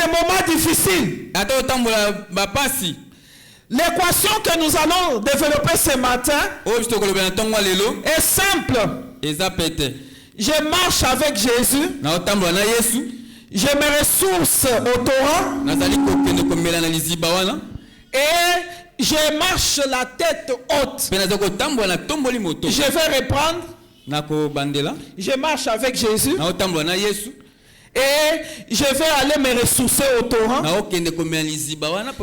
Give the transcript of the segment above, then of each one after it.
des moments difficiles. L'équation que nous allons développer ce matin est simple. Je marche avec Jésus. Je me ressource au Torah. Et je marche la tête haute. Je vais reprendre. Je marche avec Jésus. Et je vais aller me ressourcer au Torah.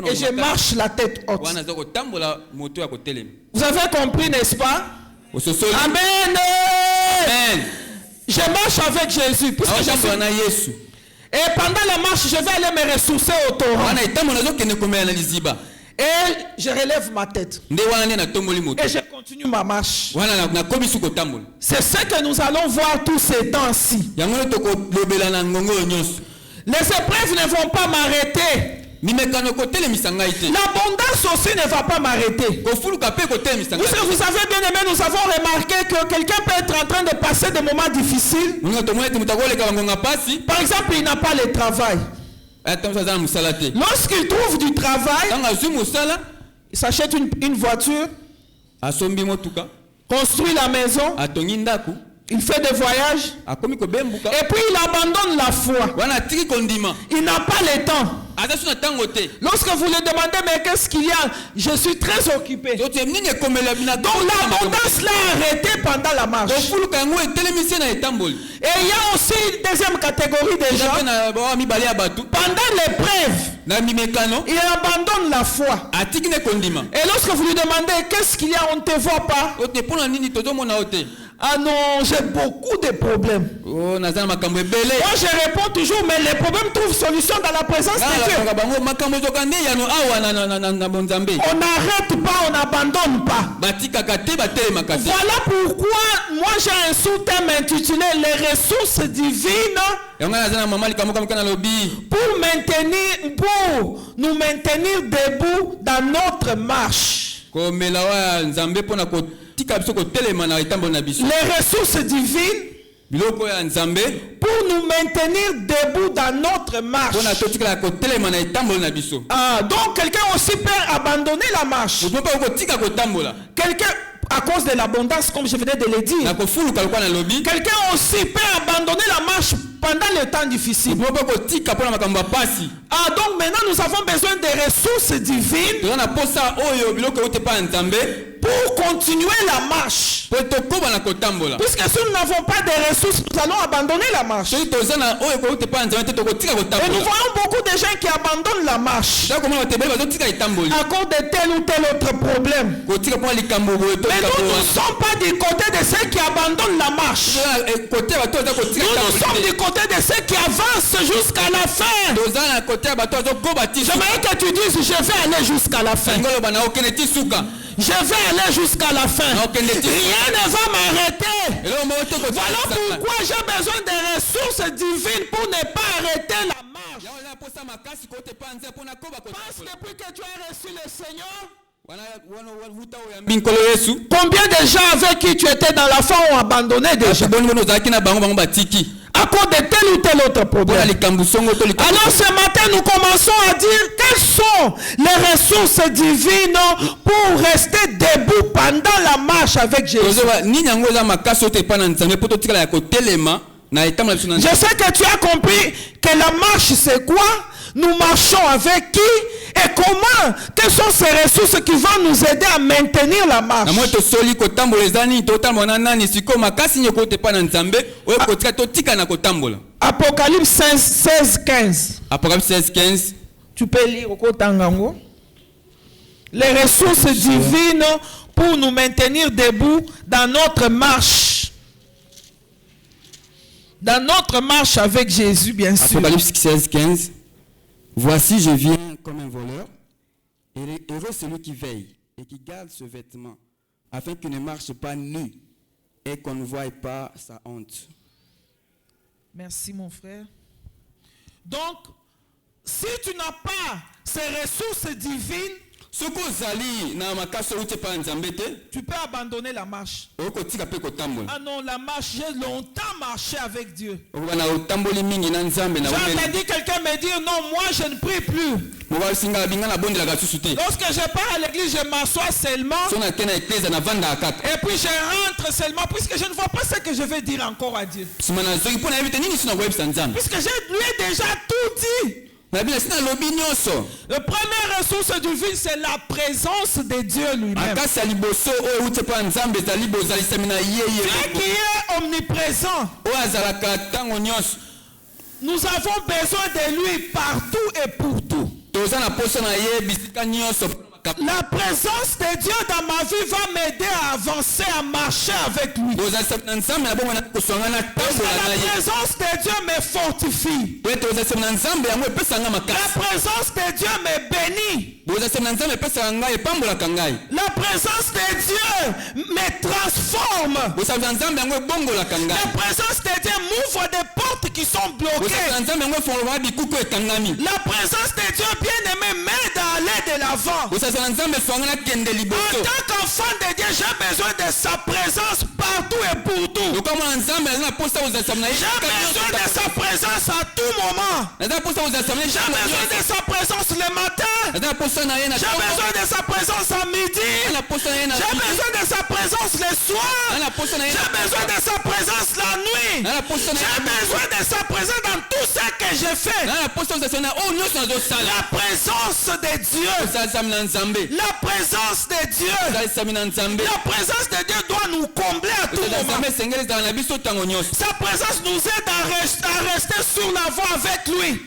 Et je marche la tête haute. Vous avez compris, n'est-ce pas? Amen. Je marche avec Jésus. Et pendant la marche, je vais aller me ressourcer au Torah. Et je relève ma tête. Et je continue ma marche. C'est ce que nous allons voir tous ces temps-ci. Les épreuves ne vont pas m'arrêter. L'abondance aussi ne va pas m'arrêter. Vous avez bien aimé, nous avons remarqué que quelqu'un peut être en train de passer des moments difficiles. Par exemple, il n'a pas le travail. Lorsqu'il trouve du travail, il s'achète une voiture, construit la maison, il fait des voyages, et puis il abandonne la foi. Il n'a pas le temps. Lorsque vous lui demandez, mais qu'est-ce qu'il y a? Je suis très occupé. Donc l'abondance l'a arrêté pendant la marche. Et il y a aussi une deuxième catégorie de gens. Pendant l'épreuve, il abandonne la foi. Et lorsque vous lui demandez, qu'est-ce qu'il y a? On ne te voit pas. Ah non, j'ai beaucoup de problèmes. Moi je réponds toujours, mais les problèmes trouvent solution dans la présence de Dieu. On n'arrête pas, on n'abandonne pas. Voilà pourquoi moi j'ai un sous-thème intitulé Les ressources divines pour nous maintenir debout dans notre marche. Les ressources divines pour nous maintenir debout dans notre marche. Donc quelqu'un aussi peut abandonner la marche. Quelqu'un, à cause de l'abondance, comme je venais de le dire, quelqu'un aussi peut abandonner la marche pendant les temps difficiles. Donc maintenant nous avons besoin des ressources divines pour continuer la marche. Puisque si nous n'avons pas de ressources, nous allons abandonner la marche. Et nous voyons beaucoup de gens qui abandonnent la marche à cause de tel ou tel autre problème. Mais nous ne sommes pas du côté de ceux qui abandonnent la marche. Nous sommes du côté de ceux qui avancent jusqu'à la fin. J'aimerais que tu dises, je vais aller jusqu'à la fin. Je vais aller jusqu'à la fin. Rien ne va m'arrêter. Voilà pourquoi j'ai besoin des ressources divines pour ne pas arrêter la marche. Parce que depuis que tu as reçu le Seigneur, combien de gens avec qui tu étais dans la foi ont abandonné déjà à cause de tel ou tel autre problème? Alors ce matin nous commençons à dire quelles sont les ressources divines pour rester debout pendant la marche avec Jésus. Je sais que tu as compris que la marche c'est quoi? Nous marchons avec qui et comment? Quelles sont ces ressources qui vont nous aider à maintenir la marche? Apocalypse 16, 15. Apocalypse 16, 15. Tu peux lire au Kotangango. Les ressources divines pour nous maintenir debout dans notre marche. Dans notre marche avec Jésus, bien sûr. Apocalypse 16, 15. Voici, je viens comme un voleur, et heureux celui qui veille et qui garde ce vêtement, afin qu'il ne marche pas nu et qu'on ne voie pas sa honte. Merci mon frère. Donc, si tu n'as pas ces ressources divines, Tu peux abandonner la marche. Ah non, la marche, j'ai longtemps marché avec Dieu. J'ai entendu quelqu'un me dire, non, moi je ne prie plus. Lorsque je pars à l'église, je m'assois seulement. Et puis je rentre seulement, puisque je ne vois pas ce que je vais dire encore à Dieu. Puisque je lui ai déjà tout dit. La première ressource du vide, c'est la présence de Dieu lui-même. Dieu qui est omniprésent. Nous avons besoin de lui partout et pour tout. La présence de Dieu dans ma vie va m'aider à avancer, à marcher avec lui. Parce que la présence de Dieu me fortifie. La présence de Dieu me bénit. La présence de Dieu me transforme. La présence de Dieu m'ouvre des portes qui sont bloquées. La présence de Dieu bien-aimé m'aide à aller de l'avant. En tant qu'enfant de Dieu, j'ai besoin de sa présence partout et pour tout. J'ai besoin de sa présence à tout moment. J'ai besoin de sa présence le matin. J'ai besoin de sa présence à midi. J'ai besoin de sa présence le soir. J'ai besoin de sa présence la nuit. J'ai besoin de sa présence dans tout ce que je fais. La présence de Dieu. La présence de Dieu. La présence de Dieu doit nous combler à tout moment. Sa présence nous aide à rester sur la voie avec lui.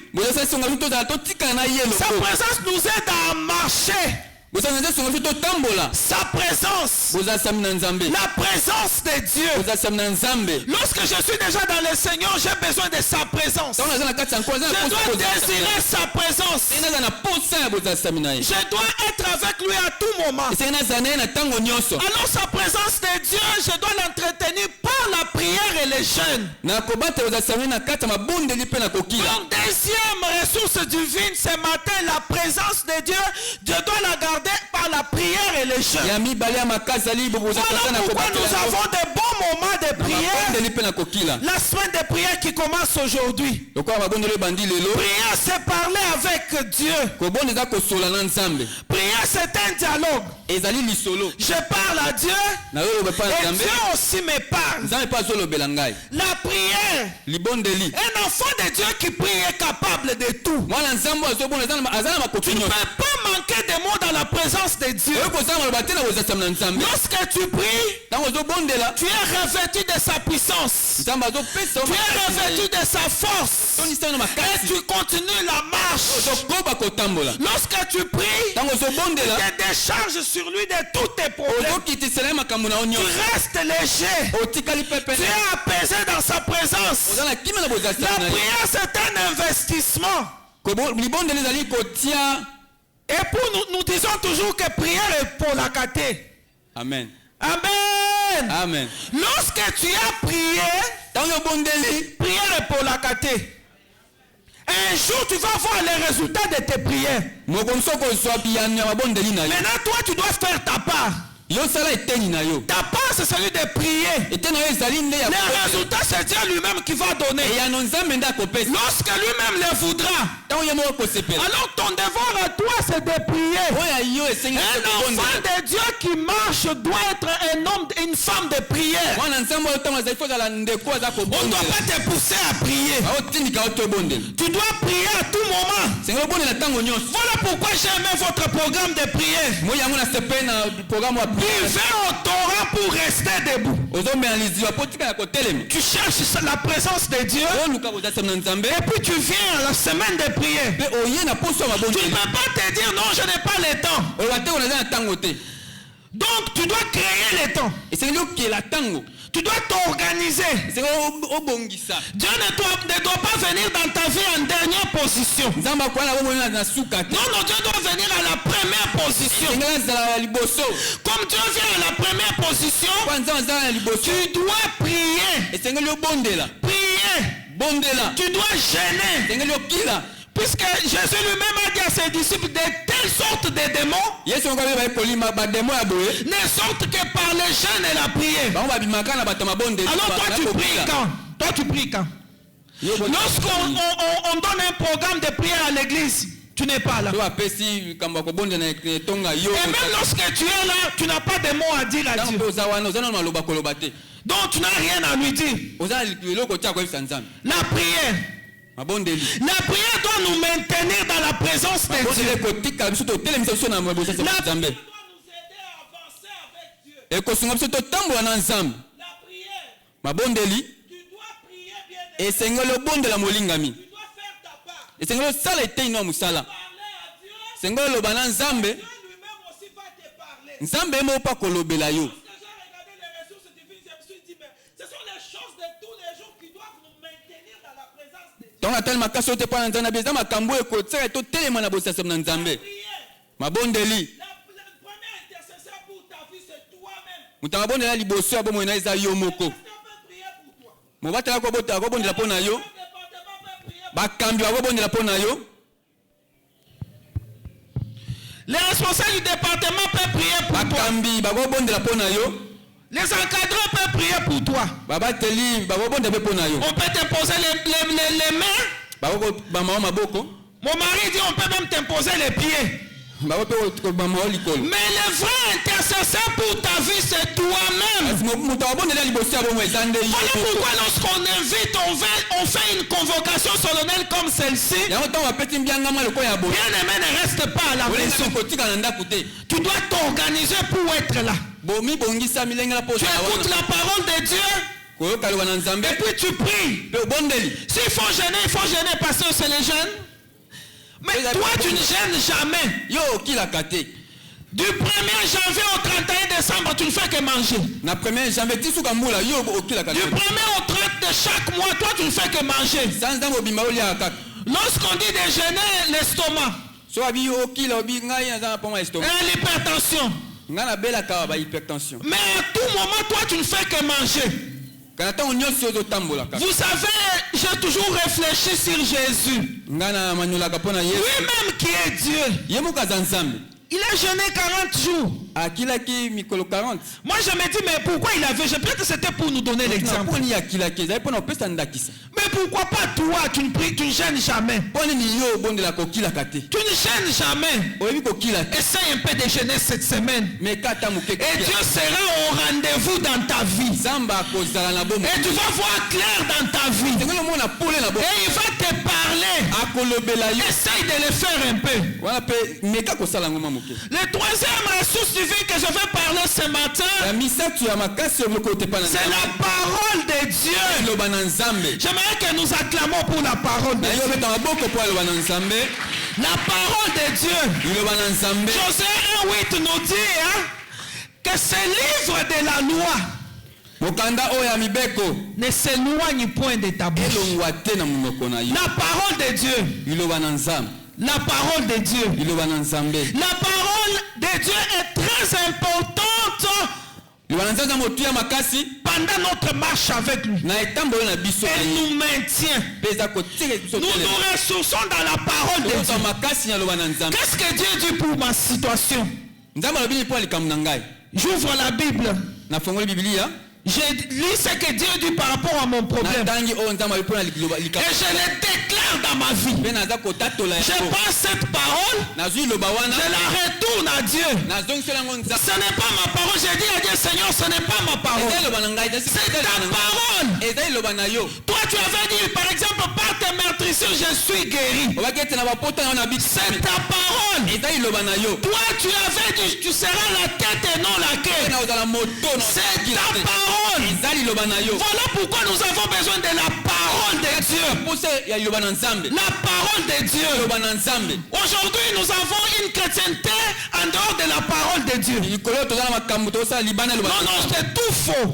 Sa présence nous aide à marcher. Sa présence, la présence de Dieu. Lorsque je suis déjà dans le Seigneur, j'ai besoin de sa présence. Je dois désirer sa présence. Je dois être avec lui à tout moment. Alors sa présence de Dieu, je dois l'entretenir par la prière et les jeûnes. Donc deuxième ressource divine ce matin, la présence de Dieu, je dois la garder par la prière et les jeûnes. Voilà pourquoi nous avons de bons moments de prière. La semaine de prière qui commence aujourd'hui. Prière, c'est parler avec Dieu. Prière, c'est un dialogue. Je parle à Dieu et Dieu aussi me parle. La prière, un enfant de Dieu qui prie est capable de tout. Tu ne peux pas manquer de mots dans la présence de Dieu. Lorsque tu pries, tu es revêtu de sa puissance. Tu es revêtu de sa force. Et tu continues la marche. Lorsque tu pries, tu te décharges sur lui de tous tes problèmes. Tu restes léger. Tu es apaisé dans sa présence. La prière, c'est un investissement. Et pour nous disons toujours que prière est pour la caté. Amen. Amen. Amen. Lorsque tu as prié, prière est pour la caté. Un jour tu vas voir les résultats de tes prières. Maintenant toi tu dois faire ta part. Ta part c'est celui de prier. Le résultat c'est Dieu lui-même qui va donner. Lorsque lui-même le voudra. Alors ton devoir à toi c'est de prier. Un enfant de Dieu qui marche doit être un homme, une femme de prière. On ne doit pas te pousser à prier. Tu dois prier à tout moment. Voilà pourquoi j'ai aimé votre programme de prière. Vivez au Torah pour rester debout. Tu cherches la présence de Dieu. Et puis tu viens à la semaine de prière. Tu ne peux pas te dire non, je n'ai pas le temps. Donc tu dois créer le temps. Tu dois t'organiser. Dieu ne doit pas venir dans ta vie en dernière position. Non, Dieu doit venir à la première position. Comme Dieu vient à la première position, tu dois prier. Prier. Tu dois gêner. Puisque Jésus lui-même a dit à ses disciples de telle sorte de démons, ne sortent que par le jeûne et la prière. Alors toi tu pries quand? Toi tu pries quand? Lorsqu'on donne un programme de prière à l'église, tu n'es pas là. Et même lorsque tu es là, tu n'as pas de mots à dire à Dieu. Donc tu n'as rien à lui dire. La prière. La prière doit nous maintenir dans la présence de Dieu. La prière doit nous aider à avancer avec Dieu. La prière. Tu dois prier bien. Tu dois faire ta part. Parler à Dieu. Dieu lui-même aussi va te parler. Lorsque j'ai regardé les ressources divines, je me suis dit, mais ce sont les choses de tous les jours qui doivent nous maintenir dans la présence de Dieu. La première intercession pour ta vie, c'est toi-même. Les responsables du département peuvent prier pour toi. Les encadrants peuvent prier pour toi. On peut te poser les mains. Mon mari dit on peut même t'imposer les pieds. Mais le vrai intercesseur pour ta vie, c'est toi-même. Voilà pourquoi lorsqu'on invite, on fait une convocation solennelle comme celle-ci. Bien aimé, ne reste pas à la maison. Tu dois t'organiser pour être là. Tu écoutes la parole de Dieu. Et puis tu pries. S'il faut gêner, parce que c'est les jeunes. Mais toi, tu ne gênes jamais. Du 1er janvier au 31 décembre, tu ne fais que manger. Du 1er au 30 de chaque mois, toi, tu ne fais que manger. Lorsqu'on dit de gêner l'estomac, et l'hypertension. Mais à tout moment, toi, tu ne fais que manger. Vous savez, j'ai toujours réfléchi sur Jésus. Lui-même qui est Dieu. Il a jeûné 40 jours. Moi je me dis, mais pourquoi il avait jeûné? Peut-être que c'était pour nous donner l'exemple. Mais pourquoi pas toi, tu ne gênes jamais? Tu ne gênes jamais. Essaye un peu de jeûner cette semaine. Et Dieu sera au rendez-vous dans ta vie. Et tu vas voir clair dans ta vie. Et il va te parler. Essaye de le faire un peu. Le troisième ressource divine que je vais parler ce matin, c'est la parole de Dieu. J'aimerais que nous acclamons pour la parole de Dieu. La parole de Dieu. Josué 1:8 nous dit que ce livre de la loi ne s'éloigne point de ta bouche. La parole de Dieu. La parole de Dieu. La parole de Dieu est très importante pendant notre marche avec lui. Elle nous maintient. Nous nous ressourçons dans la parole de Dieu. Qu'est-ce que Dieu dit pour ma situation? J'ouvre la Bible. Je lis ce que Dieu dit par rapport à mon problème. Et je le déclare dans ma vie. Je prends cette parole, je la retourne à Dieu. Ce n'est pas ma parole. Je dis à Dieu, Seigneur, ce n'est pas ma parole. C'est ta parole. Toi, tu avais dit, par exemple, par tes meurtrissures, je suis guéri. C'est ta parole. Toi, tu avais dit, tu seras la tête et non la queue. C'est ta parole. Voilà pourquoi nous avons besoin de la parole de Dieu. La parole de Dieu. Aujourd'hui, nous avons une chrétienté en dehors de la parole de Dieu. Non, c'est tout faux.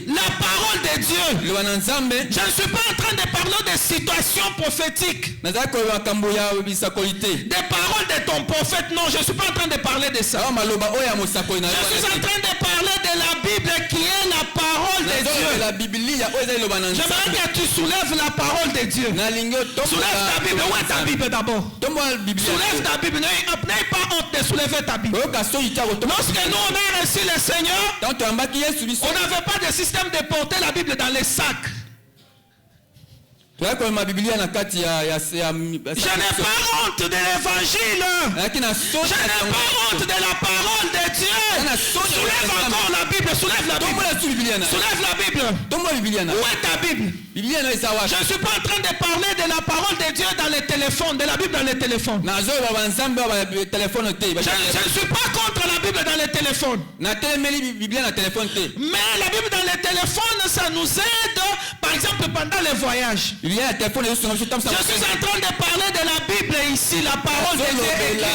La parole de Dieu. Je ne suis pas en train de parler de situations prophétiques. Des paroles de ton prophète. Non, je ne suis pas en train de parler de ça. Je suis en train de parler de la Bible qui est la parole de Dieu. J'aimerais que tu soulèves la parole de Dieu. Soulève ta Bible. Où est ta Bible d'abord? Soulève ta Bible. N'aie pas honte de soulever ta Bible. Lorsque nous on a reçu le Seigneur, on n'avait pas de système de porter la Bible dans les sacs. Je n'ai pas honte de l'évangile. Je n'ai pas honte de la parole de Dieu. Soulève encore la Bible. Soulève la Bible. Soulève la Bible. Où est ta Bible? Je ne suis pas en train de parler de la parole de Dieu dans les téléphones, de la Bible dans les téléphones. Je ne suis pas contre la Bible dans les téléphones. Mais la Bible dans les téléphones, ça nous aide, par exemple, pendant les voyages. Je suis en train de parler de la Bible ici, la parole de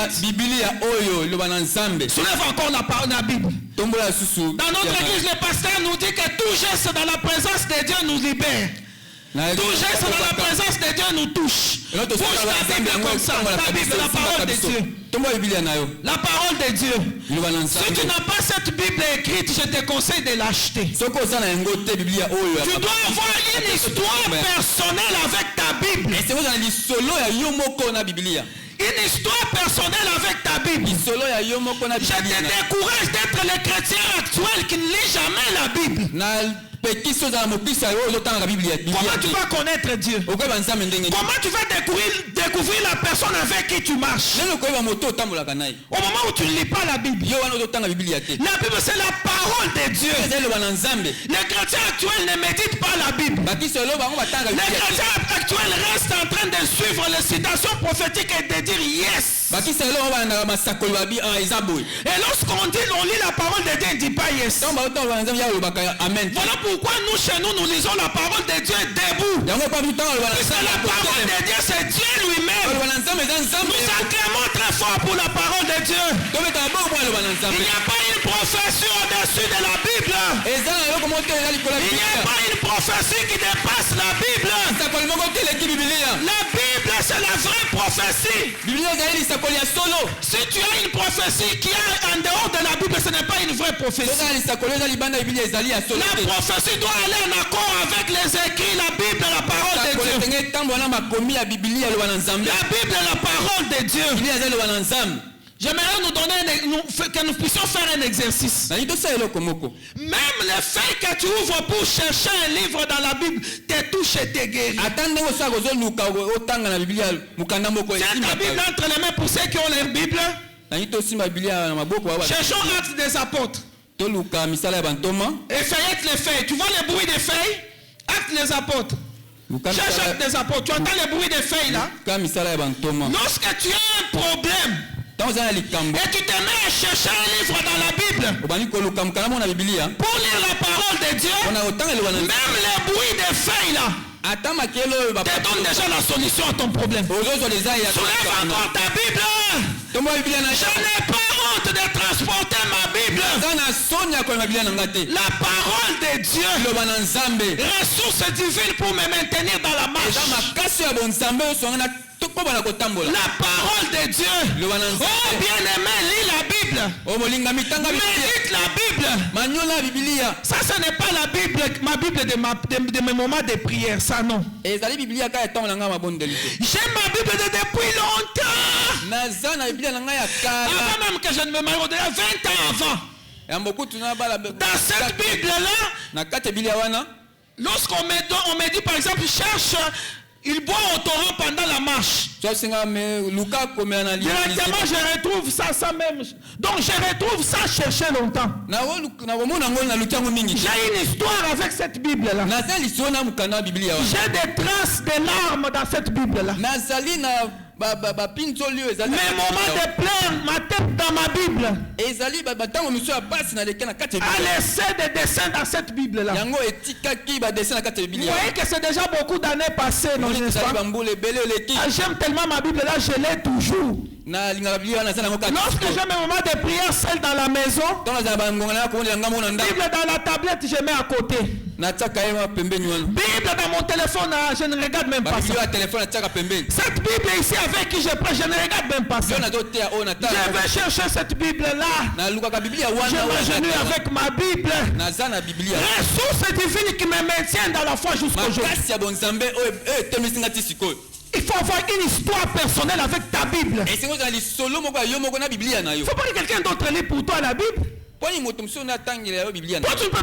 Dieu. Soulève encore la parole de la Bible. Dans notre église, le pasteur nous dit que tout geste dans la présence de Dieu nous libère. Tout geste dans la présence de Dieu nous touche. Bouge ta Bible comme ça. Ta Bible, la parole de Dieu. La parole de Dieu. Si tu n'as pas cette Bible écrite, je te conseille de l'acheter. Tu dois avoir une histoire personnelle avec ta Bible. Une histoire personnelle avec ta Bible. Je te décourage d'être le chrétien actuel qui ne lit jamais la Bible. Comment tu vas connaître Dieu? Comment tu vas découvrir la personne avec qui tu marches? Au moment où tu ne lis pas la Bible. La Bible, c'est la parole de Dieu. Les chrétiens actuels ne méditent pas la Bible. Les chrétiens actuels restent en train de suivre les citations prophétiques et de dire yes. Et lorsqu'on dit, on lit la parole de Dieu, il ne dit pas yes. Voilà pourquoi nous, chez nous, nous lisons la parole de Dieu debout. Parce que la parole de Dieu, c'est Dieu lui-même. Nous acclamons très fort pour la parole de Dieu. Il n'y a pas une prophétie au-dessus de la Bible. Il n'y a pas une prophétie qui dépasse la Bible. La Bible, c'est la vraie prophétie. Si tu as une prophétie qui est en dehors de la Bible, ce n'est pas une vraie prophétie. La prophétie doit aller en accord avec les écrits, la Bible, la parole de Dieu. La Bible est la parole de Dieu. J'aimerais nous donner que nous puissions faire un exercice. Même le fait que tu ouvres pour chercher un livre dans la Bible te touche et te guérit. Tiens ta Bible entre les mains pour ceux qui ont leur Bible. Cherchons Actes des Apôtres. Et feuillette les feuilles. Tu vois le bruit des feuilles? Actes des Apôtres. Cherche Actes des Apôtres. Tu entends le bruit des feuilles là? Lorsque tu as un problème et tu te mets à chercher un livre dans la Bible pour lire la parole de Dieu, même le bruit des feuilles là te donne déjà la solution à ton problème. Soulève encore ta Bible. Je n'ai pas honte de transporter ma Bible. La parole de Dieu, ressource divine pour me maintenir dans la marche. La parole de Dieu. Oh bien-aimé, lis la Bible. Médite la Bible. Ça, ce n'est pas la Bible, ma Bible de mes moments de prière. Ça, non. J'ai ma Bible depuis longtemps. Avant même que je ne me marie, 20 ans avant. Dans cette Bible-là, lorsqu'on me dit par exemple, cherche, il boit au torrent pendant la marche. Directement, je retrouve ça même. Donc, je retrouve ça chercher longtemps. J'ai une histoire avec cette Bible-là. J'ai des traces de larmes dans cette Bible-là. Mes moments de pleurs, ma tête dans ma Bible. A laissé des dessins dans cette Bible-là. Vous voyez que c'est déjà beaucoup d'années passées, non? J'aime tellement ma Bible là, je l'ai toujours. Lorsque j'ai mes moments de prière seul dans la maison, Bible dans la tablette, je mets à côté. Bible dans mon téléphone, je ne regarde même pas ça. Cette Bible ici avec qui je prends, je ne regarde même pas ça. Je vais chercher cette Bible-là. Je m'agenouille avec ma Bible. Ressources divines qui me maintiennent dans la foi jusqu'aujourd'hui. Il faut avoir une histoire personnelle avec ta Bible. Il ne faut pas que quelqu'un d'autre lit pour toi la Bible. Toi, tu ne peux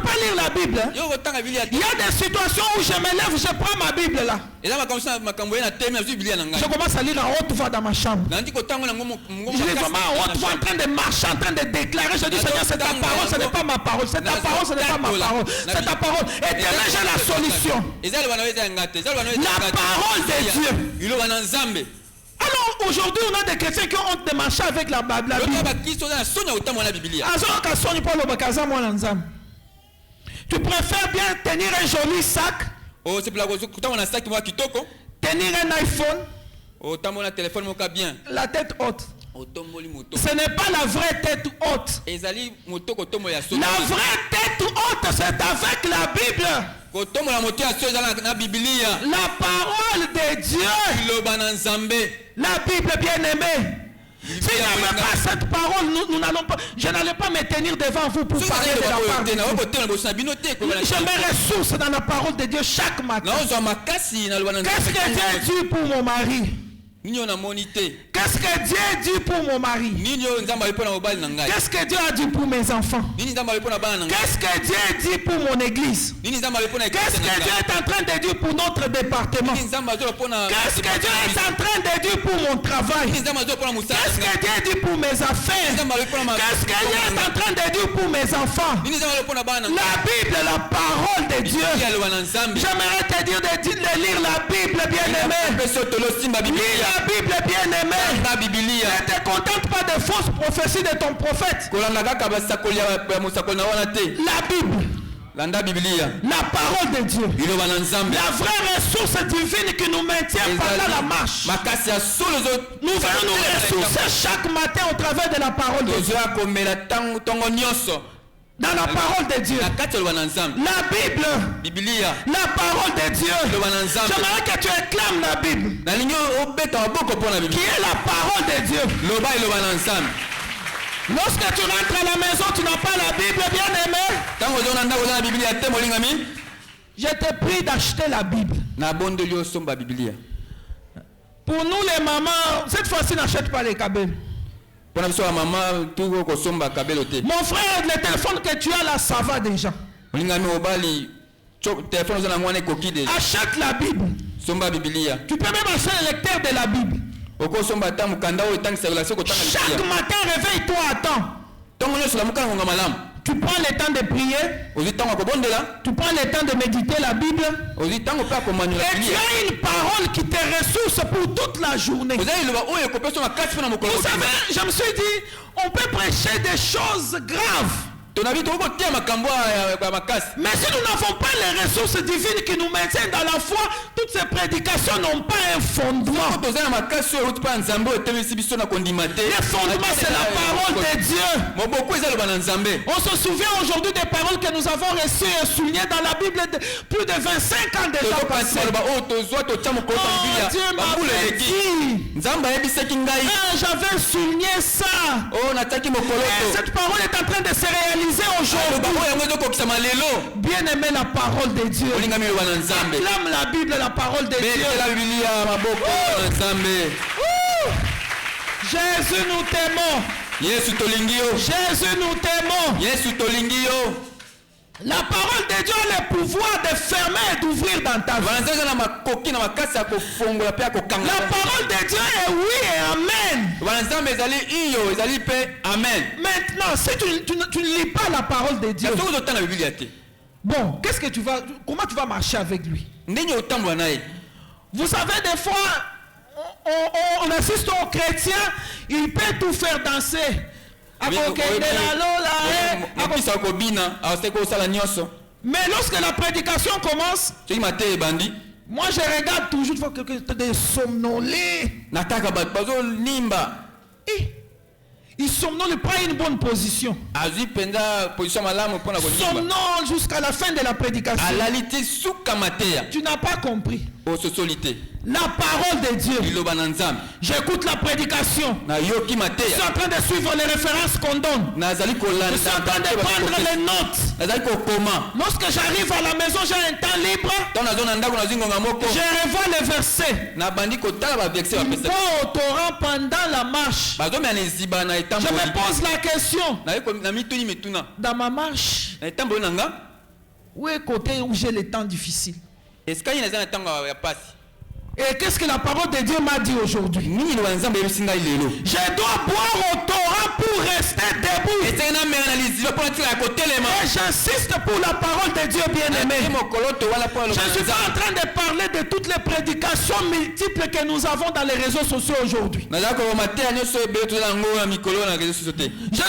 pas lire la Bible. Il y a des situations où je me lève, je prends ma Bible là. Je commence à lire en haute voix dans ma chambre. Je lis vraiment en haute voix en train de marcher, en train de déclarer. Je dis Seigneur, c'est ta parole, ce n'est pas ma parole. C'est ta parole, ce n'est pas ma parole. C'est ta parole. Et demain, j'ai la solution. La parole de Dieu. Alors aujourd'hui on a des chrétiens qui ont honte de marcher avec la Bible. Tu préfères bien tenir un joli sac, tenir un iPhone, la tête haute. Ce n'est pas la vraie tête haute. La vraie tête haute, c'est avec la Bible. La parole de Dieu. La Bible bien-aimée. Si je n'avais pas cette parole, nous n'allons pas, je n'allais pas me tenir devant vous pour parler de la parole de Dieu. Je me ressource dans la parole de Dieu chaque matin. Qu'est-ce que Dieu dit pour mon mari? Qu'est-ce que Dieu dit pour mon mari? Qu'est-ce que Dieu a dit pour mes enfants? Qu'est-ce que Dieu dit pour mon église? Qu'est-ce que Dieu est en train de dire pour notre département? Qu'est-ce que Dieu est en train de dire pour mon travail? Qu'est-ce que Dieu dit pour mes affaires? Qu'est-ce que Dieu est en train de dire pour mes enfants? La Bible, la parole de Dieu. J'aimerais te dire de lire la Bible, bien-aimé. La Bible bien-aimée. Ne te contente pas des fausses prophéties de ton prophète. La Bible. La parole de Dieu. La vraie ressource divine qui nous maintient pendant la marche. Nous allons nous ressourcer chaque matin au travers de la parole de Dieu. Dans la parole de Dieu. La Bible. La parole de Dieu. J'aimerais que tu acclames la Bible. Qui est la parole de Dieu. Lorsque tu rentres à la maison, tu n'as pas la Bible, bien-aimé. Je te prie d'acheter la Bible. Pour nous les mamans, cette fois-ci n'achète pas les câbles. Mon frère, le téléphone que tu as là, ça va déjà. Achète la Bible. Tu peux même acheter le lecteur de la Bible. Chaque matin, réveille-toi à temps. Tu prends le temps de prier. Tu prends le temps de méditer la Bible. Et tu as une parole qui te ressource pour toute la journée. Vous savez, je me suis dit, on peut prêcher des choses graves. Mais si nous n'avons pas les ressources divines qui nous maintiennent dans la foi, toutes ces prédications n'ont pas un fondement. Le fondement, c'est la parole de Dieu. On se souvient aujourd'hui des paroles que nous avons reçues et soulignées dans la Bible de plus de 25 ans déjà passés. Oh, Dieu m'avait dit. J'avais souligné ça. Et cette parole est en train de se réaliser aujourd'hui. Bien-aimé, la parole de Dieu. Acclame la Bible, la parole de Dieu. Jésus, nous t'aimons. Jésus, nous t'aimons. La parole de Dieu a le pouvoir de fermer et d'ouvrir dans ta vie. La parole de Dieu est oui et amen. Maintenant, si tu ne lis pas la parole de Dieu, bon, comment tu vas marcher avec lui? Vous savez, des fois, on assiste aux chrétiens, il peut tout faire danser. Mais lorsque la prédication commence, moi je regarde toujours quelqu'un de somnolé. Et il somnole pas une bonne position. Somnole jusqu'à la fin de la prédication. Tu n'as pas compris. La parole de Dieu. J'écoute la prédication. Je suis en train de suivre les références qu'on donne. Je suis en train de prendre les notes. Lorsque j'arrive à la maison, j'ai un temps libre. Je revois les versets. Il faut au Torah pendant la marche. Je me pose la question. Dans ma marche, où est le côté où j'ai le temps difficile? Et qu'est-ce que la parole de Dieu m'a dit aujourd'hui? Je dois boire au Torah pour rester debout. Et j'insiste pour la parole de Dieu bien-aimé. Je ne suis pas en train de parler de toutes les prédications multiples que nous avons dans les réseaux sociaux aujourd'hui. Je ne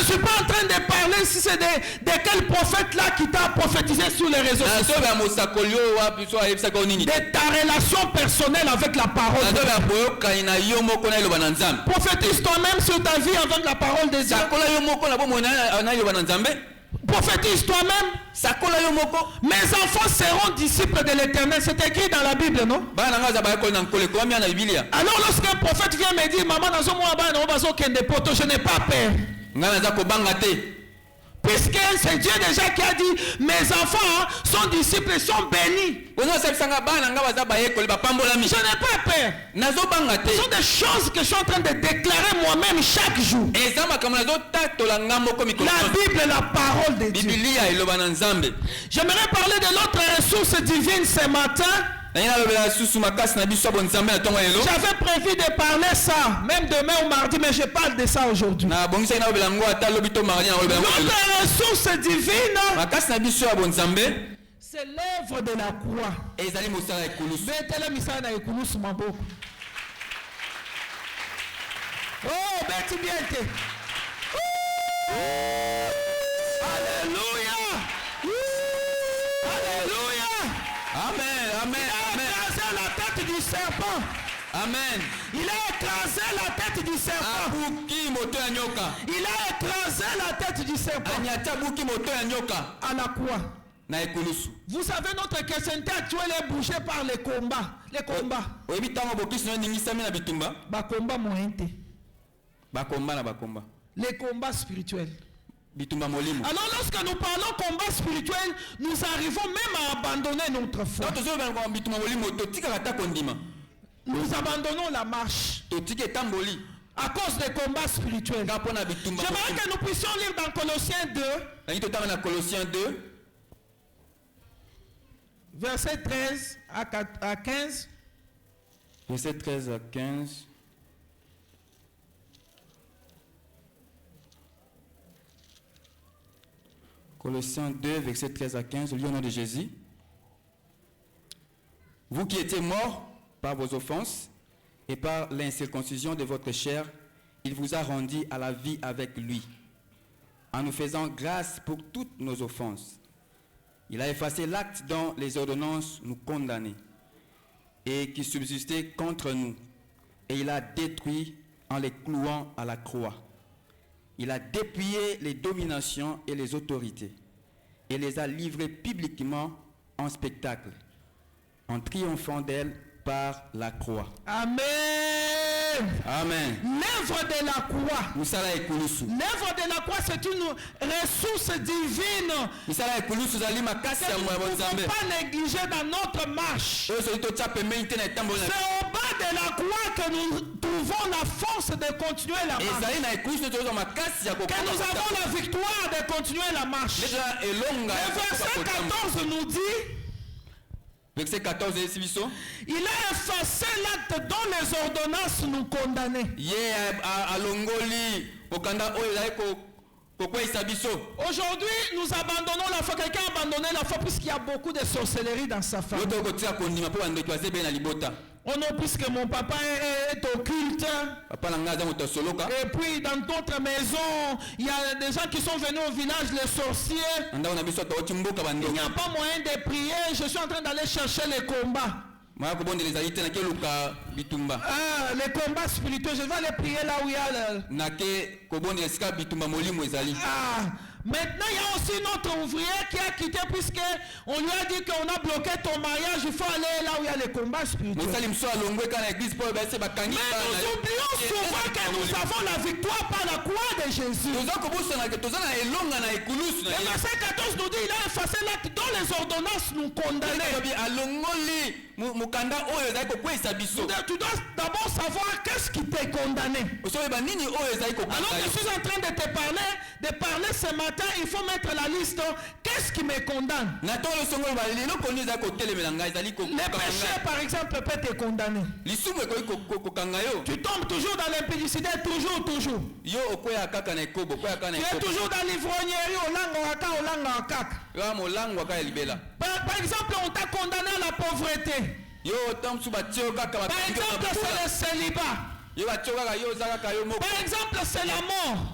suis pas en train de parler si c'est de quel prophète là qui t'a prophétisé sur les réseaux sociaux. De ta relation personnelle avec la parole de Dieu. Prophétise toi-même sur ta vie avec la parole de Dieu. Prophétise toi-même. Mes enfants seront disciples de l'Éternel. C'est écrit dans la Bible, non? Alors lorsqu'un prophète vient me dire, maman, je n'ai pas peur. Puisque c'est Dieu déjà qui a dit, mes enfants sont disciples, ils sont bénis. Je n'ai pas peur. Ce sont des choses que je suis en train de déclarer moi-même chaque jour. La Bible est la parole de Dieu. J'aimerais parler de l'autre ressource divine ce matin. J'avais prévu de parler ça, même demain ou mardi, mais je parle de ça aujourd'hui. L'autre ressource divine, c'est l'œuvre de la croix. Oh, Betty bien. Alléluia. Alléluia. Amen. Amen. Il a écrasé la tête du serpent. Amen. Il a écrasé la tête du serpent. Il a écrasé la tête du serpent. À la croix. Vous savez, notre chrétienté actuelle est bougée par les combats. Les combats. Les combats spirituels. Alors lorsque nous parlons combat spirituel, nous arrivons même à abandonner notre foi. Nous abandonnons la marche à cause des combats spirituels. J'aimerais que nous puissions lire dans Colossiens 2, verset 13 à 15. Verset 13 à 15. Colossiens 2, verset 13 à 15, au nom de Jésus. Vous qui étiez morts par vos offenses et par l'incirconcision de votre chair, il vous a rendus à la vie avec lui, en nous faisant grâce pour toutes nos offenses. Il a effacé l'acte dont les ordonnances nous condamnaient et qui subsistait contre nous, et il a détruit en les clouant à la croix. Il a dépouillé les dominations et les autorités et les a livrées publiquement en spectacle, en triomphant d'elles par la croix. Amen. Amen. L'œuvre de la croix. L'œuvre de la croix, c'est une ressource divine que nous ne pouvons pas négliger dans notre marche. C'est au bas de la croix que nous trouvons la force de continuer la marche. Que nous avons la victoire de continuer la marche. Le verset 14 nous dit, verset 14, il a effacé l'acte dont les ordonnances nous condamnaient. Aujourd'hui, nous abandonnons la foi. Quelqu'un a abandonné la foi puisqu'il y a beaucoup de sorcellerie dans sa famille. Oh non, puisque mon papa est occulte. Et puis dans d'autres maisons, il y a des gens qui sont venus au village, les sorciers. Il n'y a pas moyen de prier. Je suis en train d'aller chercher les combats. Les combats spirituels, je vais les prier là où il y a maintenant, il y a aussi notre ouvrier qui a quitté puisque on lui a dit qu'on a bloqué ton mariage. Il faut aller là où il y a les combats spirituels. Mais nous oublions souvent que nous avons la victoire par la croix de Jésus. Le verset 14 nous dit il a effacé l'acte dont les ordonnances nous condamnaient. Tu dois d'abord savoir qu'est-ce qui t'est condamné. Alors je suis en train de te parler ce matin. Il faut mettre la liste. Qu'est-ce qui me condamne? Les péchés, par exemple, peuvent te condamner. Tu tombes toujours dans l'impudicité, toujours. Tu es toujours dans l'ivrognerie, par exemple, on t'a condamné à la pauvreté. Par exemple, c'est le célibat. Par exemple, c'est la mort.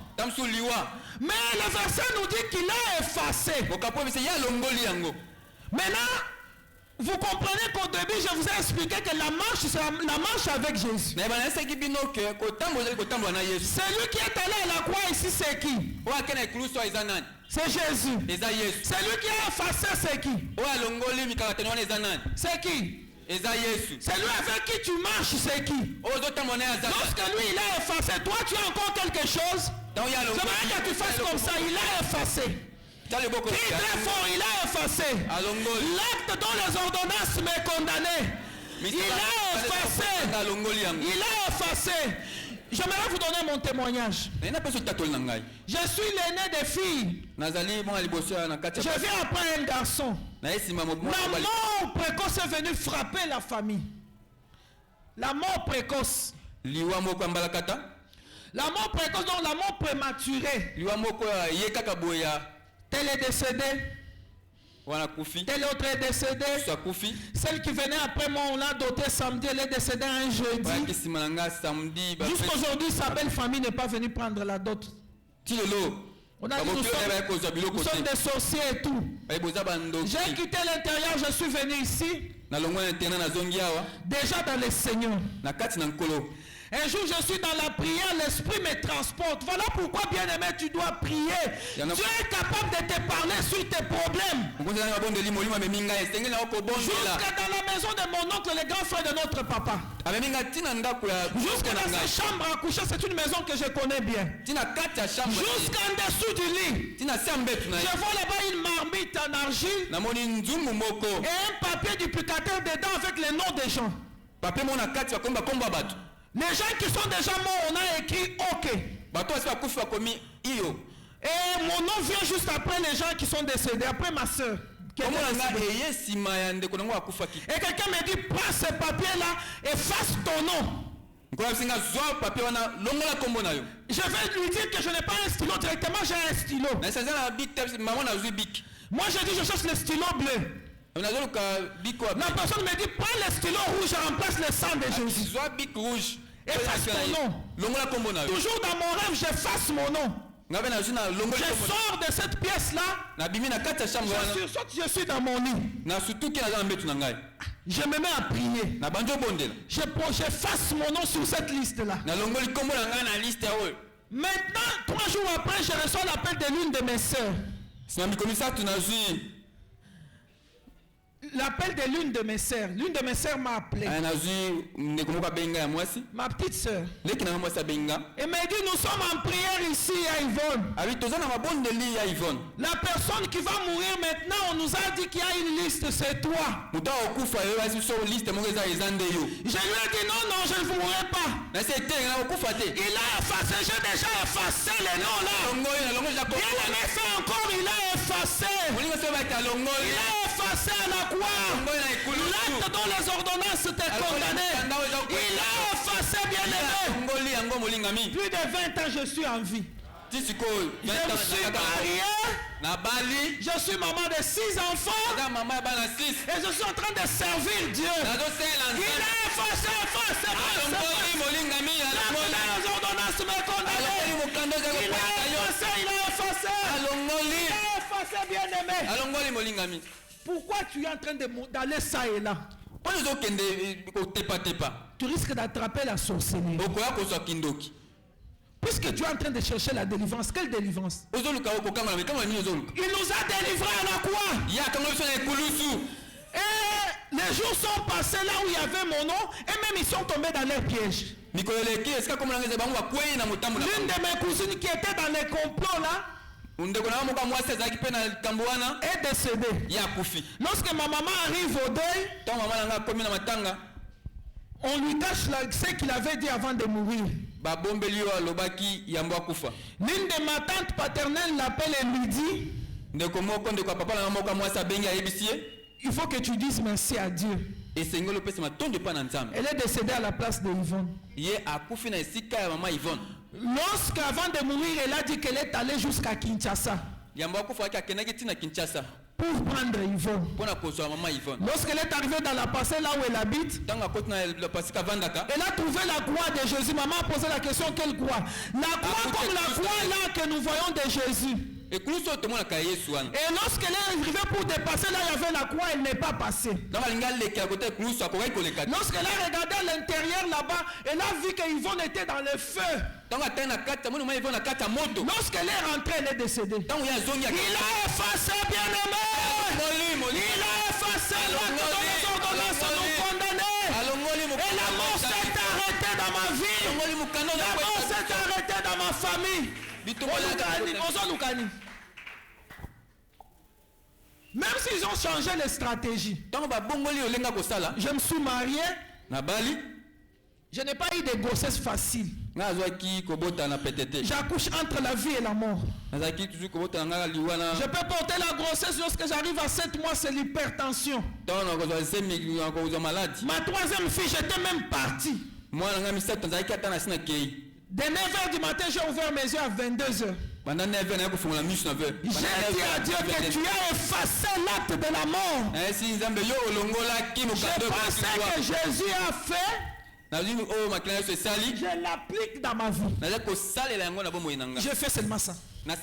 Mais le verset nous dit qu'il a effacé. Maintenant, vous comprenez qu'au début, je vous ai expliqué que la marche, c'est la marche avec Jésus. Celui qui est allé à la croix ici, c'est qui? C'est Jésus. Celui qui a effacé, c'est qui? C'est qui? Celui avec qui tu marches, c'est qui? Lorsque lui, il a effacé, toi, tu as encore quelque chose? J'aimerais que tu fasses comme ça, il a effacé. Crie très fort, il a effacé. L'acte dont les ordonnances me condamnaient, il a effacé. Il a effacé. J'aimerais vous donner mon témoignage. Je suis l'aîné des filles. Je viens après un garçon. La mort précoce est venue frapper la famille. La mort précoce. La mort précoce, donc la mort prématurée. Tel est décédé. Tel autre est décédé. Celle qui venait après moi, on l'a dotée samedi, elle est décédée un jeudi. Jusqu'aujourd'hui, sa belle famille n'est pas venue prendre la dot. On a dit nous sommes des sorciers et tout. J'ai quitté l'intérieur, je suis venu ici. Déjà dans le Seigneur. Un jour, je suis dans la prière, l'esprit me transporte. Voilà pourquoi, bien-aimé, tu dois prier. Dieu est capable de te parler sur tes problèmes. Jusqu'à dans la maison de mon oncle, le grand frère de notre papa. Jusqu'à dans sa chambre à coucher, c'est une maison que je connais bien. Jusqu'en dessous du lit. Je vois là-bas une marmite en argile. Et un papier duplicateur dedans avec les noms des gens. Les gens qui sont déjà morts, on a écrit OK. Et mon nom vient juste après les gens qui sont décédés, après ma soeur. Et quelqu'un me dit, prends ce papier-là, efface ton nom. Je vais lui dire que je n'ai pas un stylo directement, j'ai un stylo. Moi je dis, je cherche le stylo bleu. La personne me dit, prends le stylo rouge, remplace le sang de Jésus. Efface ton nom. Toujours dans mon rêve, j'efface mon nom. Je sors de cette pièce-là. Je suis dans mon lit. Je me mets à prier. J'efface mon nom sur cette liste-là. Maintenant, 3 jours après, je reçois l'appel de l'une de mes sœurs. L'appel de l'une de mes sœurs. L'une de mes sœurs m'a appelé. Ma petite sœur. Elle m'a dit, nous sommes en prière ici à Yvonne. La personne qui va mourir maintenant, on nous a dit qu'il y a une liste, c'est toi. Je lui ai dit, non, je ne mourrai pas. Il a effacé, j'ai déjà effacé les noms là. Bien aimé, fait encore, il a effacé. Il a effacé à la l'acte dont les ordonnances t'es condamné. Il a effacé, bien aimé. Plus de 20 ans, je suis en vie. Je suis marié. Je suis maman de 6 enfants. Et je suis en train de servir Dieu. Il a effacé. Les ordonnances me condamnaient. Il a effacé, bien aimé. Pourquoi tu es en train d'aller ça et là? tu risques d'attraper la sorcellerie. Puisque tu es en train de chercher la délivrance, quelle délivrance? Il nous a délivrés à la croix. Et les jours sont passés là où il y avait mon nom, et même ils sont tombés dans leur piège. L'une de mes cousines qui était dans les complots là est décédée. Lorsque ma maman arrive au deuil, on lui cache ce qu'il avait dit avant de mourir. L'une de ma tante paternelle l'appelle et lui dit: il faut que tu dises merci à Dieu. Elle est décédée à la place de Yvonne. Lorsqu'avant de mourir, elle a dit qu'elle est allée jusqu'à Kinshasa pour prendre Yvonne. Lorsqu'elle est arrivée dans la parcelle là où elle habite, elle a trouvé la croix de Jésus. Maman a posé la question: quelle croix? La croix comme la croix là que nous voyons de Jésus. Et lorsqu'elle est arrivée pour dépasser là, il y avait la croix, elle n'est pas passée. Lorsqu'elle a regardé à l'intérieur là-bas, elle a vu que Yvonne était dans le feu. Lorsqu'elle est rentrée, elle est décédée. Il a effacé, bien-aimé. Il a effacé l'acte de les ordonnances nous condamner. Et la mort s'est arrêtée dans ma vie. La mort s'est arrêtée dans ma famille. Même s'ils ont changé les stratégies. Je me suis marié. Je n'ai pas eu de grossesse facile. J'accouche entre la vie et la mort. Je peux porter la grossesse lorsque j'arrive à 7 mois, c'est l'hypertension. Ma 3e fille, j'étais même parti. De 9h du matin, j'ai ouvert mes yeux à 22h. J'ai dit à Dieu que tu as effacé l'acte de la mort. Je pensais que Jésus a fait. Je l'applique dans ma vie. Je fais seulement ça. Tu as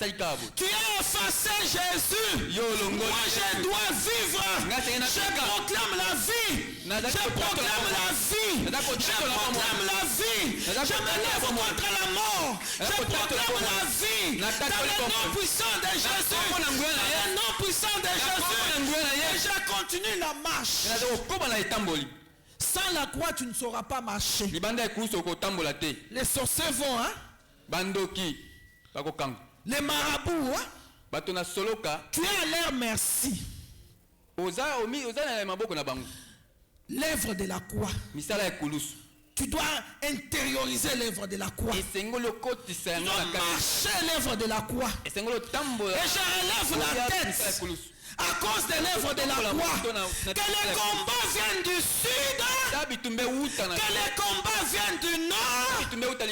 effacé Jésus. Moi je dois vivre. Je proclame la vie. Je proclame la vie. Je proclame la vie. Je me lève contre la mort. Je proclame la vie. Dans le nom puissant de Jésus. Dans le nom puissant de Jésus. Et je continue la marche. Sans la croix, tu ne sauras pas marcher. Les sorciers vont, hein? Les marabouts, hein? Tu es à leur merci. L'œuvre de la croix. Tu dois intérioriser l'œuvre de la croix. Tu dois marcher l'œuvre de la croix. Et je relève la tête à cause de l'œuvre de la croix. Que les combats viennent du sud, que les combats viennent du nord. Il est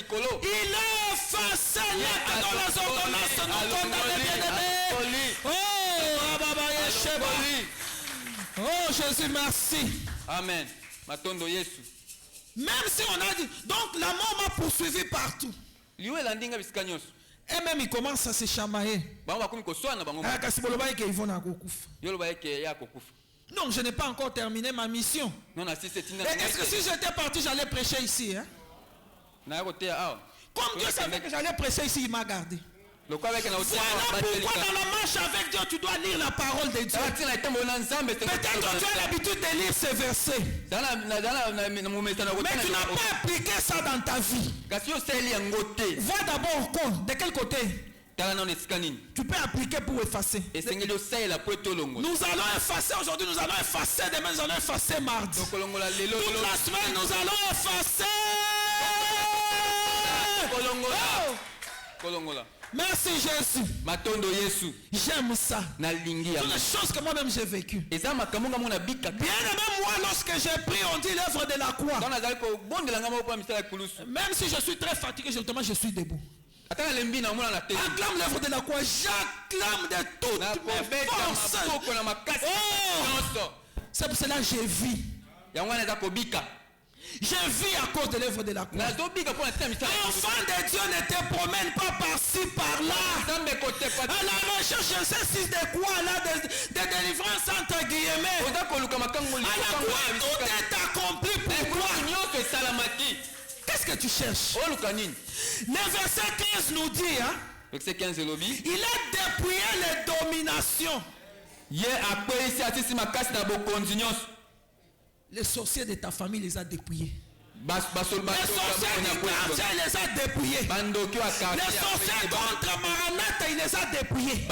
effacé l'acte dans les ordonnances nous condamnés, bien-aimés. Oh Jésus, merci. Amen. Même si on a dit, donc la mort m'a poursuivi partout. Et même il commence à se chamailler. Non, je n'ai pas encore terminé ma mission. Est-ce que si j'étais parti, j'allais prêcher ici, hein? Comme Dieu savait que j'allais prêcher ici, il m'a gardé. Voilà pourquoi dans la marche avec Dieu, tu dois lire la parole de Dieu. Peut-être que tu as l'habitude de lire ces versets. Mais tu n'as pas appliqué ça dans ta vie. Vois d'abord de quel côté tu peux appliquer pour effacer. Nous allons effacer aujourd'hui, nous allons effacer demain, nous allons effacer mardi. Toute la semaine, nous allons effacer. Merci Jésus. J'aime ça. C'est une chose que moi-même j'ai vécu. Bien aimé, moi lorsque j'ai pris, on dit l'œuvre de la croix. Même si je suis très fatigué, justement je suis debout. Acclame l'œuvre de la croix. J'acclame de toutes mes forces. C'est pour cela que j'ai vu. Je vis à cause de l'œuvre de la croix. Enfant de Dieu ne te promène pas par par-ci, par-là. À la recherche, je sais si de quoi là, de délivrance entre guillemets. À la quoi tout est accompli pour toi. Qu'est-ce que tu cherches? Le verset 15 nous dit, hein, verset 15, il a dépouillé les dominations. Les sorciers de ta famille les a dépouillés. Les sorciers du quartier, il les a dépouillés. Les sorciers contre Maranatha, il les a dépouillés.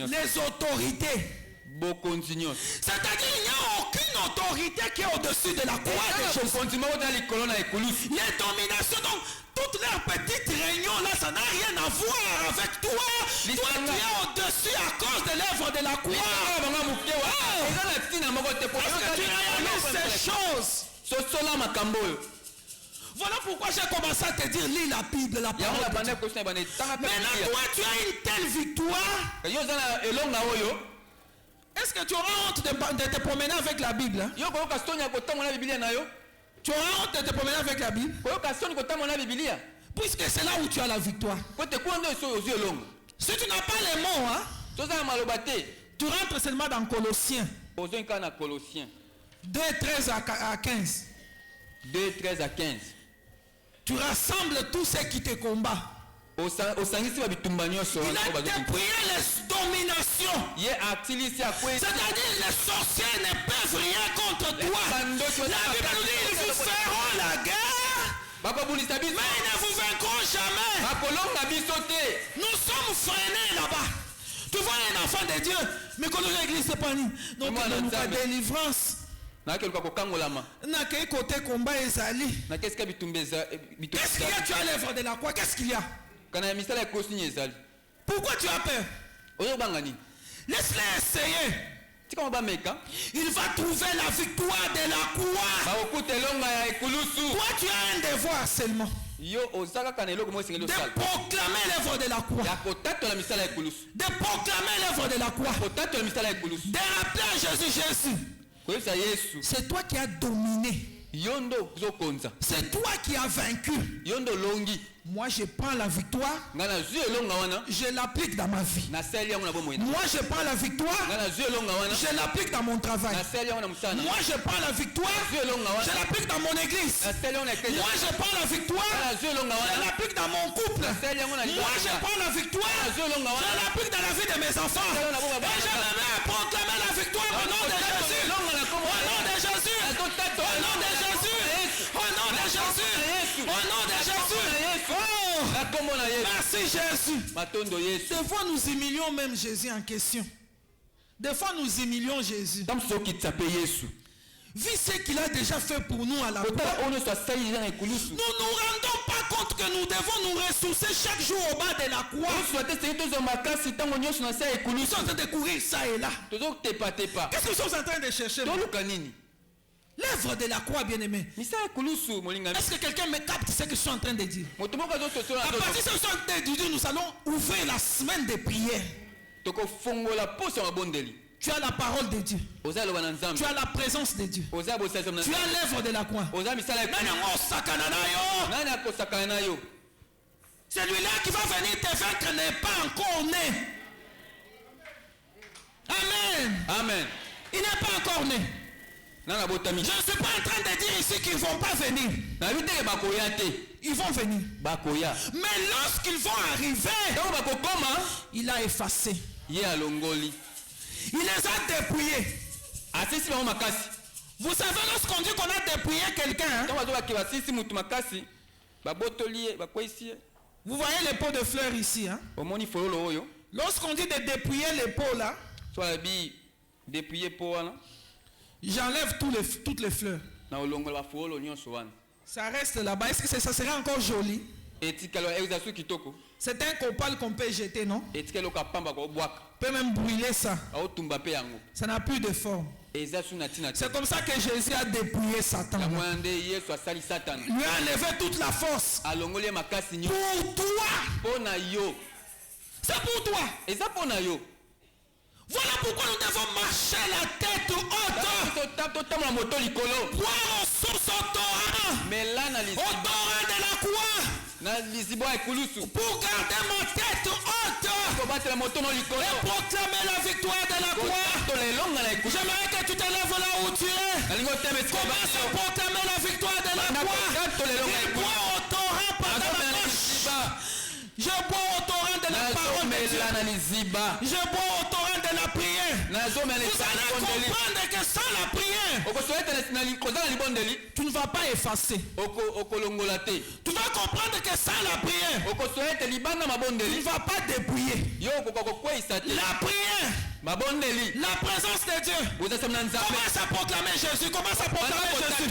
Les autorités. C'est-à-dire qu'il n'y a aucune autorité qui est au-dessus de la croix de Jésus. Les dominations, donc toutes leurs petites réunions là, ça n'a rien à voir avec toi. Toi, tu es au-dessus à cause de l'œuvre de la croix. Est-ce que tu réalises ces choses? Voilà pourquoi j'ai commencé à te dire, lis la Bible, la parole de Dieu. Maintenant, toi, tu as une telle victoire. Est-ce que tu auras honte de te promener avec la Bible? Hein? Tu auras honte de te promener avec la Bible? Puisque c'est là où tu as la victoire. Si tu n'as pas les mots, hein, tu rentres seulement dans Colossiens 2, 13 à 15. 2, 13 à 15. Tu rassembles tous ceux qui te combattent. Il a dépouillé les dominations. C'est-à-dire les sorciers ne peuvent rien contre toi. La Bible nous dit ils vous feront la guerre, mais ils ne vous vaincront jamais. Nous sommes freinés là-bas. Tu vois un enfant de Dieu, mais quand l'église n'est pas née, donc il nous a délivrance. Côté combat ezali. Qu'est-ce qu'il y a? Tu as l'œuvre de la croix. Qu'est-ce qu'il y a? Pourquoi tu as peur? Laisse-les essayer. Il va trouver la victoire de la croix. Toi, tu as un devoir seulement de proclamer l'œuvre de la croix. De proclamer l'œuvre de la croix. De rappeler à Jésus. C'est toi qui as dominé. C'est toi qui as vaincu. Moi je prends la victoire, je l'applique dans ma vie. Moi je prends la victoire, je l'applique dans mon travail. Moi je prends la victoire, je l'applique dans mon église. Moi je prends la victoire, je l'applique dans mon couple. Moi je prends la victoire, je l'applique dans la vie de mes enfants. Et je me mets à proclamer la victoire au nom de Jésus. Au nom de Jésus. Au nom de Jésus. Au nom de Jésus. Au nom de Jésus. Oh, merci Jésus. Des fois nous humilions même Jésus en question. Des fois nous humilions Jésus. Vu ce qu'il a déjà fait pour nous à la croix, nous ne nous rendons pas compte que nous devons nous ressourcer chaque jour au bas de la croix. Nous sommes en train de courir ça et là. Qu'est-ce que nous sommes en train de chercher? L'œuvre de la croix, bien-aimé. Est-ce que quelqu'un me capte ce que je suis en train de dire? À partir de ce que je suis en train de dire, nous allons ouvrir la semaine de prière. Tu as la parole de Dieu. Tu as la présence de Dieu. Tu as l'œuvre de la croix. Celui-là qui va venir te vaincre n'est pas encore né. Amen. Amen. Il n'est pas encore né. Je ne suis pas en train de dire ici qu'ils ne vont pas venir. Ils vont venir. Mais lorsqu'ils vont arriver, il a effacé. Il les a dépouillés. Vous savez, lorsqu'on dit qu'on a dépouillé quelqu'un, vous voyez les pots de fleurs ici. Hein? Lorsqu'on dit de dépouiller les pots là, j'enlève toutes les fleurs. Ça reste là-bas. Est-ce que ça serait encore joli? C'est un copal qu'on peut jeter, non? On peut même brûler ça. Ça n'a plus de forme. C'est comme ça que Jésus a dépouillé Satan. Lui a enlevé toute la force. Pour toi. C'est pour toi. Voilà pourquoi nous devons marcher la tête haute. Boire aux sources au torrent. Au torrent de la croix. Pour garder ma tête haute et proclamer la victoire de la croix. J'aimerais que tu te lèves là où tu es. Commence à proclamer la victoire de la croix. Il boit au torrent par la bouche. Je bois au torrent de la parole de Dieu. Je bois au torrent de la prière. Vous allez comprendre que sans la prière, tu ne vas pas effacer. Tu vas comprendre que sans la prière, tu ne vas pas dépouiller. La prière, la présence de Dieu. Commence à proclamer Jésus. Commence à proclamer Jésus.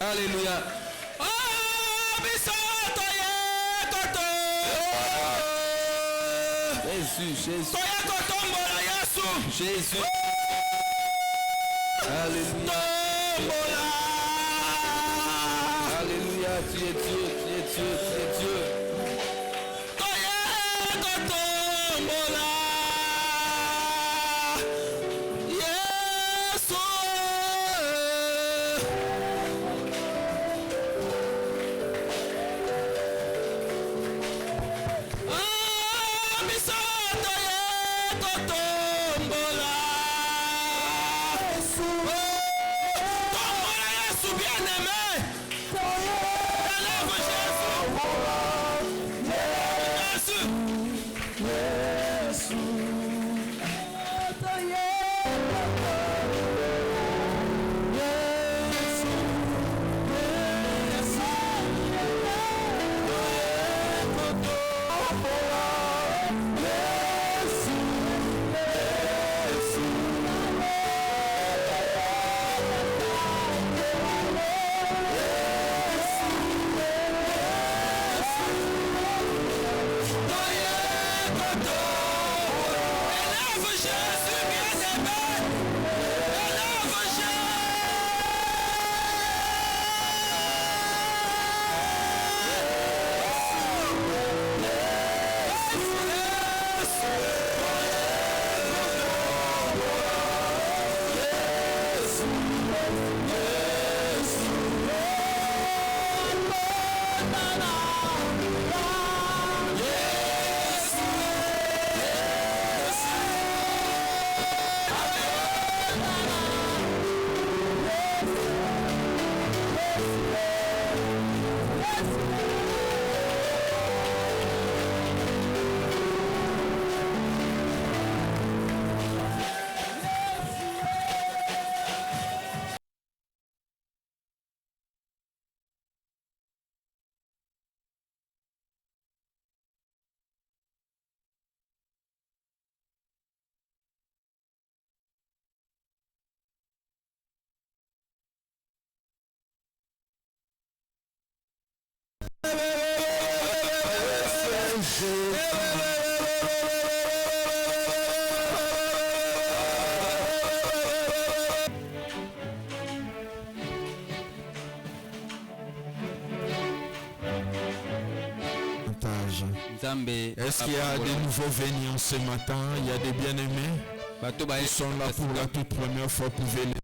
Alléluia. Jésus. Jésus. Alléluia. Alléluia. Tu es Dieu, tu es Dieu, tu es Dieu. Est-ce qu'il y a des nouveaux venus ce matin? Il y a des bien-aimés qui sont là pour la toute première fois. Pouvez